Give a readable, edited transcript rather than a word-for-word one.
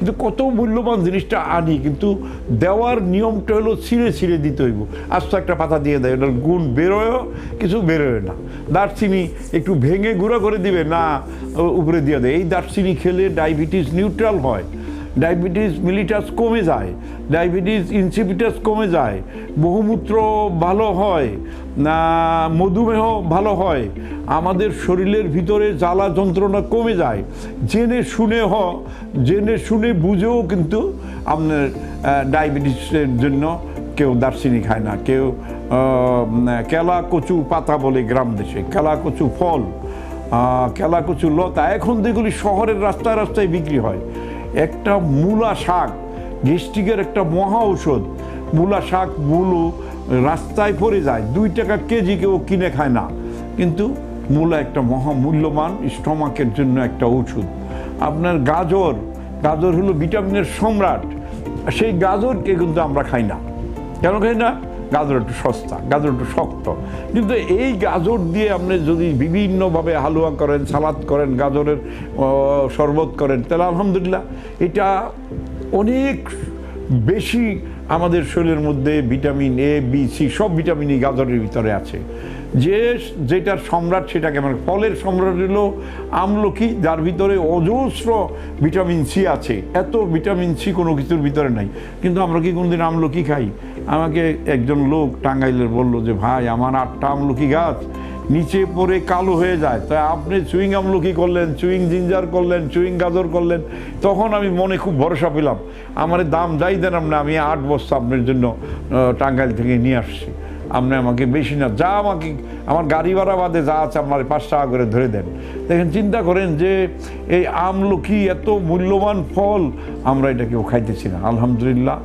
কিন্তু কত মূল্যবান জিনিসটা আনি, কিন্তু দেওয়ার নিয়মটা হলো ছিঁড়ে ছিঁড়ে দিতে হইব। আস্ত একটা পাতা দিয়ে দেয়, ওটার গুণ বেরোয়ও কিছু বেরোয় না। দারচিনি একটু ভেঙে গুঁড়ো করে দিবে না, উপরে দিয়ে দেয়। এই দারচিনি খেলে ডায়াবেটিস নিউট্রাল হয়, ডায়াবেটিস মিলিটাস কমে যায়, ডায়াবেটিস ইনসিপিটাস কমে যায়, বহুমূত্র ভালো হয়, মধুমেহ ভালো হয়, আমাদের শরীরের ভিতরে জ্বালা যন্ত্রণা কমে যায়। জেনে শুনে বুঝেও কিন্তু আপনার ডায়াবেটিসের জন্য কেউ দারচিনি খায় না, কেউ কেলা কচু পাতা বলে গ্রাম দেশে, কেলা কচু ফল, কেলা কচু লতা, এখন যেগুলি শহরের রাস্তায় রাস্তায় বিক্রি হয়। একটা মূলা শাক, গ্যাস্ট্রিকের একটা মহা ঔষধ। মূলা শাক মূলো রাস্তায় পড়ে যায়, 2 টাকা কেজি, কেউ কিনে খায় না, কিন্তু মূলা একটা মহামূল্যবান স্টমাকের জন্য একটা ঔষধ। আপনার গাজর হলো ভিটামিনের সম্রাট, সেই গাজরকে কিন্তু আমরা খাই না। কেন খাই না? গাজর একটু সস্তা, গাজর একটু শক্ত। কিন্তু এই গাজর দিয়ে আপনি যদি বিভিন্নভাবে হালুয়া করেন, সালাদ করেন, গাজরের শরবত করেন, তাহলে আলহামদুলিল্লাহ এটা অনেক বেশি আমাদের শরীরের মধ্যে ভিটামিন এ, বি, সি সব ভিটামিনই গাজরের ভিতরে আছে। যেটার সম্রাট সেটাকে, মানে ফলের সম্রাট হলো আমলকি, যার ভিতরে অজস্র ভিটামিন সি আছে। এত ভিটামিন সি কোনো কিছুর ভিতরে নাই, কিন্তু আমরা কি কোনোদিন আমলকি খাই? আমাকে একজন লোক টাঙ্গাইলের বলল যে ভাই, আমার 8টা আমলকি গাছ নিচে পড়ে কালো হয়ে যায়, তাই আপনি চুইং আমলকি করলেন, চুইং জিঞ্জার করলেন, চুইং গাজর করলেন। তখন আমি মনে খুব ভরসা পেলাম, আমার দাম যাই দেন না, আমি 8 বস্তা আপনার জন্য টাঙ্গাইল থেকে নিয়ে আসছি। আপনি আমাকে বেশি না, যা আমাকে আমার গাড়ি ভাড়া বাদে যা আছে আমার 5 টাকা করে ধরে দেন। দেখেন, চিন্তা করেন যে এই আমলকি এত মূল্যবান ফল, আমরা এটা কেউ খাইতেছি না। আলহামদুলিল্লাহ।